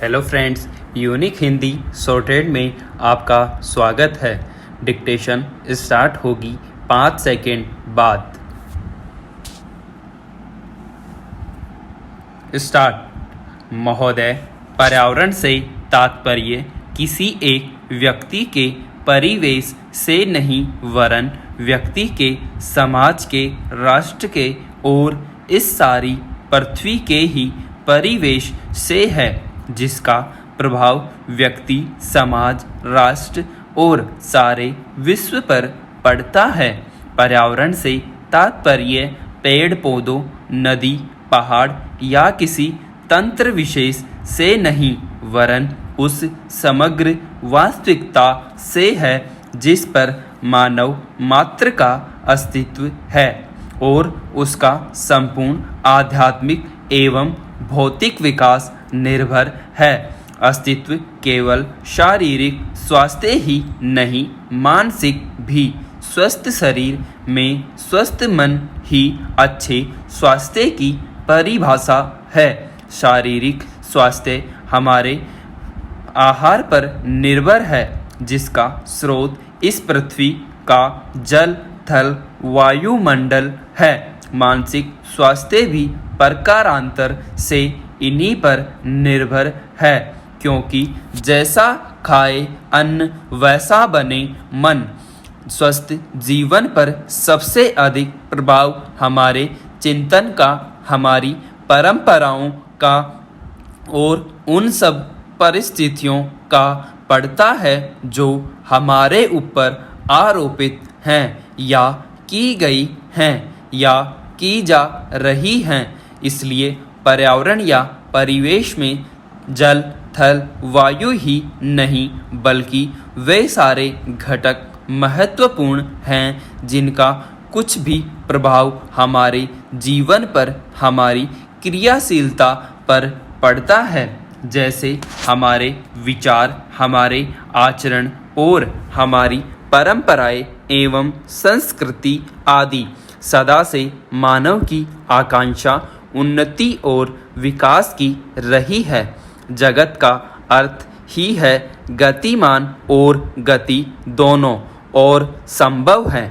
Hello friends, unique Hindi sorted में आपका स्वागत है। डिक्टेशन स्टार्ट होगी 5 सेकेंड बाद। स्टार्ट। महोदय, पर्यावरण से तात्पर्य किसी एक व्यक्ति के परिवेश से नहीं वरन व्यक्ति के, समाज के, राष्ट्र के और इस सारी पृथ्वी के ही परिवेश से है, जिसका प्रभाव व्यक्ति, समाज, राष्ट्र और सारे विश्व पर पड़ता है। पर्यावरण से तात्पर्य पेड़ पौधों, नदी, पहाड़ या किसी तंत्र विशेष से नहीं वरन उस समग्र वास्तविकता से है जिस पर मानव मात्र का अस्तित्व है और उसका संपूर्ण आध्यात्मिक एवं भौतिक विकास निर्भर है। अस्तित्व केवल शारीरिक स्वास्थ्य ही नहीं, मानसिक भी। स्वस्थ शरीर में स्वस्थ मन ही अच्छे स्वास्थ्य की परिभाषा है। शारीरिक स्वास्थ्य हमारे आहार पर निर्भर है, जिसका स्रोत इस पृथ्वी का जल, थल, वायुमंडल है। मानसिक स्वास्थ्य भी प्रकारांतर से इन्हीं पर निर्भर है, क्योंकि जैसा खाए अन्न वैसा बने मन। स्वस्थ जीवन पर सबसे अधिक प्रभाव हमारे चिंतन का, हमारी परंपराओं का और उन सब परिस्थितियों का पड़ता है जो हमारे ऊपर आरोपित हैं या की गई हैं या की जा रही हैं। इसलिए पर्यावरण या परिवेश में जल, थल, वायु ही नहीं बल्कि वे सारे घटक महत्वपूर्ण हैं, जिनका कुछ भी प्रभाव हमारे जीवन पर, हमारी क्रियाशीलता पर पड़ता है। जैसे हमारे विचार, हमारे आचरण और हमारी परंपराएं एवं संस्कृति आदि। सदा से मानव की आकांक्षा उन्नति और विकास की रही है। जगत का अर्थ ही है गतिमान और गति दोनों और संभव है।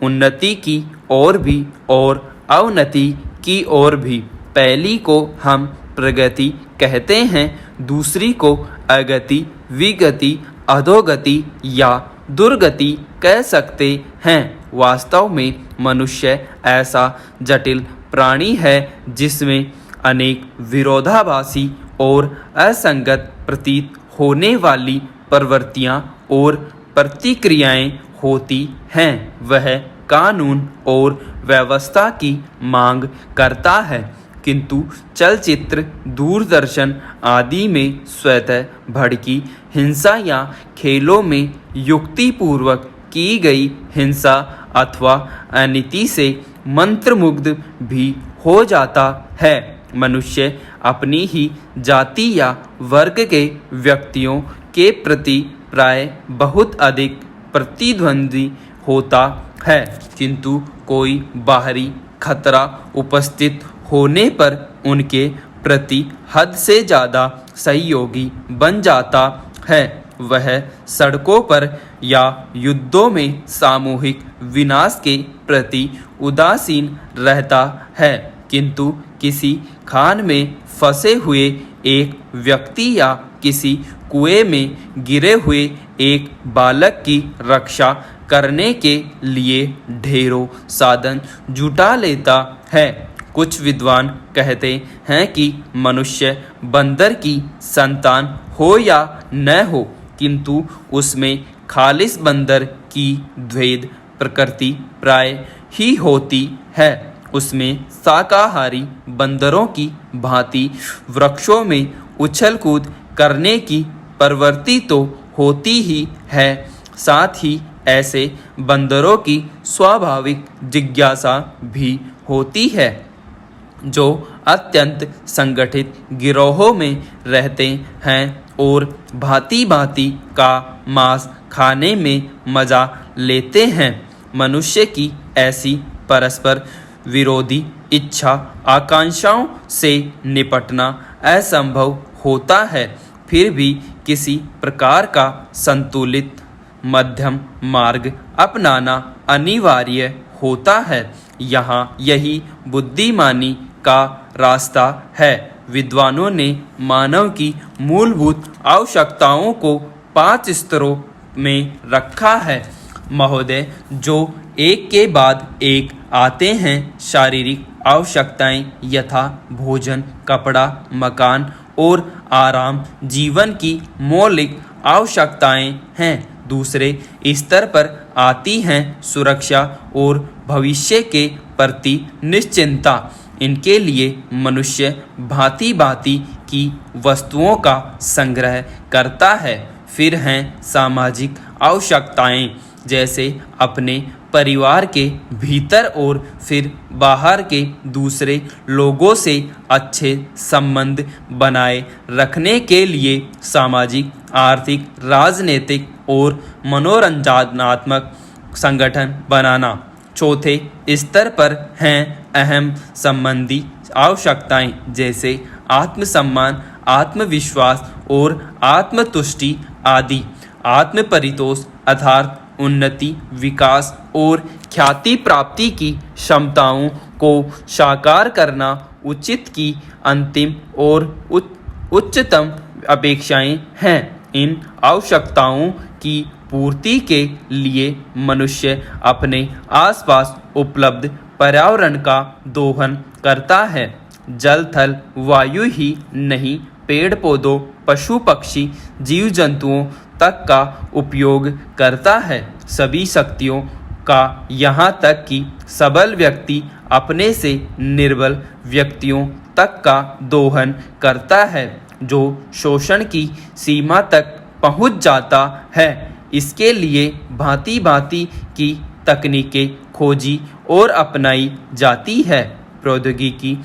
उन्नति की ओर भी और अवनति की ओर भी। पहली को हम प्रगति कहते हैं, दूसरी को अगति, विगति, अधोगति या दुर्गति कह सकते हैं। वास्तव में मनुष्य ऐसा जटिल प्राणी है जिसमें अनेक विरोधाभासी और असंगत प्रतीत होने वाली प्रवृत्तियां और प्रतिक्रियाएं होती हैं। वह कानून और व्यवस्था की मांग करता है, किंतु चलचित्र, दूरदर्शन आदि में स्वतः भड़की हिंसा या खेलों में युक्तिपूर्वक की गई हिंसा अथवा अनीति से मंत्रमुग्ध भी हो जाता है। मनुष्य अपनी ही जाति या वर्ग के व्यक्तियों के प्रति प्राय बहुत अधिक प्रतिद्वंदी होता है, किंतु कोई बाहरी खतरा उपस्थित होने पर उनके प्रति हद से ज़्यादा सहयोगी बन जाता है। वह सड़कों पर या युद्धों में सामूहिक विनाश के प्रति उदासीन रहता है, किंतु किसी खान में फंसे हुए एक व्यक्ति या किसी कुएं में गिरे हुए एक बालक की रक्षा करने के लिए ढेरों साधन जुटा लेता है। कुछ विद्वान कहते हैं कि मनुष्य बंदर की संतान हो या न हो, किंतु उसमें खालिस बंदर की द्वैध प्रकृति प्राय ही होती है। उसमें शाकाहारी बंदरों की भांति वृक्षों में उछल कूद करने की प्रवृत्ति तो होती ही है, साथ ही ऐसे बंदरों की स्वाभाविक जिज्ञासा भी होती है, जो अत्यंत संगठित गिरोहों में रहते हैं और भांति भांति का मांस खाने में मजा लेते हैं। मनुष्य की ऐसी परस्पर विरोधी इच्छा आकांक्षाओं से निपटना असंभव होता है। फिर भी किसी प्रकार का संतुलित मध्यम मार्ग अपनाना अनिवार्य होता है। यहाँ यही बुद्धिमानी का रास्ता है। विद्वानों ने मानव की मूलभूत आवश्यकताओं को 5 स्तरों में रखा है महोदय, जो एक के बाद एक आते हैं। शारीरिक आवश्यकताएं यथा भोजन, कपड़ा, मकान और आराम जीवन की मौलिक आवश्यकताएं हैं। दूसरे स्तर पर आती हैं सुरक्षा और भविष्य के प्रति निश्चिंता। इनके लिए मनुष्य भांति भांति की वस्तुओं का संग्रह करता है। फिर हैं सामाजिक आवश्यकताएं, जैसे अपने परिवार के भीतर और फिर बाहर के दूसरे लोगों से अच्छे संबंध बनाए रखने के लिए सामाजिक, आर्थिक, राजनीतिक और मनोरंजनात्मक संगठन बनाना। चौथे स्तर पर हैं अहम संबंधी आवश्यकताएं, जैसे आत्मसम्मान, आत्मविश्वास और आत्मतुष्टि आदि। आत्म परितोष अर्थात उन्नति, विकास और ख्याति प्राप्ति की क्षमताओं को साकार करना उचित की अंतिम और उच्चतम अपेक्षाएं हैं। इन आवश्यकताओं की पूर्ति के लिए मनुष्य अपने आसपास उपलब्ध पर्यावरण का दोहन करता है। जल, थल, वायु ही नहीं, पेड़ पौधों, पशु पक्षी, जीव जंतुओं तक का उपयोग करता है। सभी शक्तियों का, यहाँ तक कि सबल व्यक्ति अपने से निर्बल व्यक्तियों तक का दोहन करता है, जो शोषण की सीमा तक पहुँच जाता है। इसके लिए भांति भांति की तकनीकें खोजी और अपनाई जाती है। प्रौद्योगिकी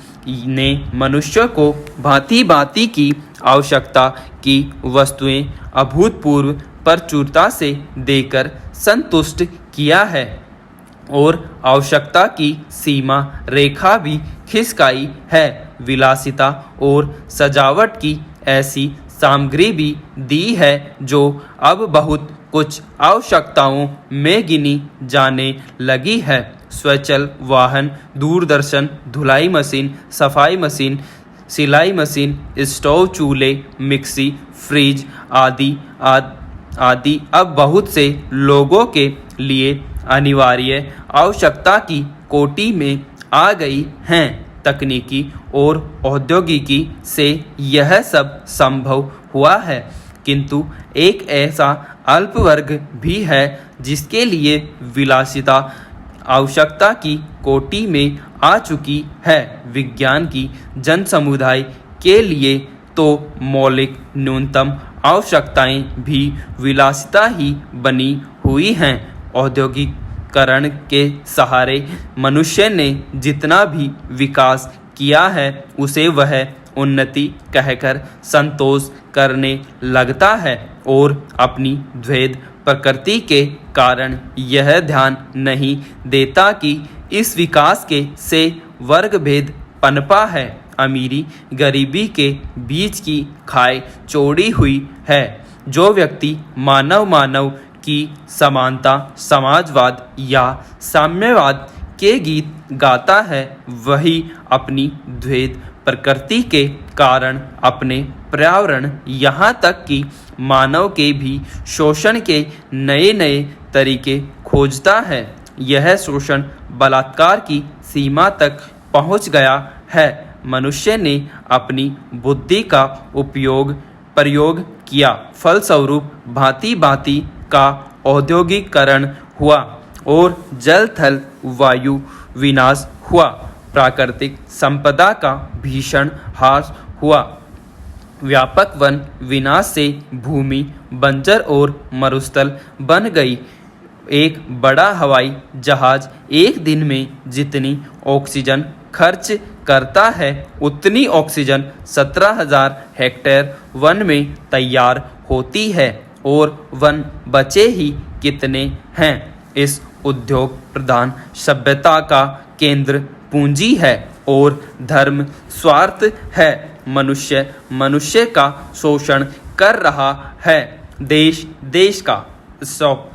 ने मनुष्य को भांति भांति की आवश्यकता की वस्तुएं अभूतपूर्व प्रचुरता से देकर संतुष्ट किया है और आवश्यकता की सीमा रेखा भी खिसकाई है। विलासिता और सजावट की ऐसी सामग्री भी दी है जो अब बहुत कुछ आवश्यकताओं में गिनी जाने लगी है। स्वचल वाहन, दूरदर्शन, धुलाई मशीन, सफाई मशीन, सिलाई मशीन, स्टोव, चूल्हे, मिक्सी, फ्रिज आदि अब बहुत से लोगों के लिए अनिवार्य आवश्यकता की कोटि में आ गई हैं। तकनीकी और औद्योगिकी से यह सब संभव हुआ है, किंतु एक ऐसा अल्प वर्ग भी है जिसके लिए विलासिता आवश्यकता की कोटि में आ चुकी है। विज्ञान की जन समुदाय के लिए तो मौलिक न्यूनतम आवश्यकताएं भी विलासिता ही बनी हुई हैं। औद्योगिकरण के सहारे मनुष्य ने जितना भी विकास किया है उसे वह उन्नति कहकर संतोष करने लगता है और अपनी द्वैध प्रकृति के कारण यह ध्यान नहीं देता कि इस विकास के से वर्ग भेद पनपा है। अमीरी गरीबी के बीच की खाई चौड़ी हुई है। जो व्यक्ति मानव की समानता, समाजवाद या साम्यवाद के गीत गाता है, वही अपनी द्वैध प्रकृति के कारण अपने पर्यावरण, यहाँ तक कि मानव के भी शोषण के नए नए तरीके खोजता है। यह शोषण बलात्कार की सीमा तक पहुँच गया है। मनुष्य ने अपनी बुद्धि का प्रयोग किया, फलस्वरूप भांति भांति का औद्योगिकरण हुआ और जल, थल, वायु विनाश हुआ। प्राकृतिक संपदा का भीषण ह्रास हुआ। व्यापक वन विनाश से भूमि बंजर और मरुस्थल बन गई। एक बड़ा हवाई जहाज एक दिन में जितनी ऑक्सीजन खर्च करता है, उतनी ऑक्सीजन 17,000 हेक्टेयर वन में तैयार होती है और वन बचे ही कितने हैं। इस उद्योग प्रधान सभ्यता का केंद्र पूंजी है और धर्म स्वार्थ है। मनुष्य का शोषण कर रहा है। देश देश का। स्टॉप।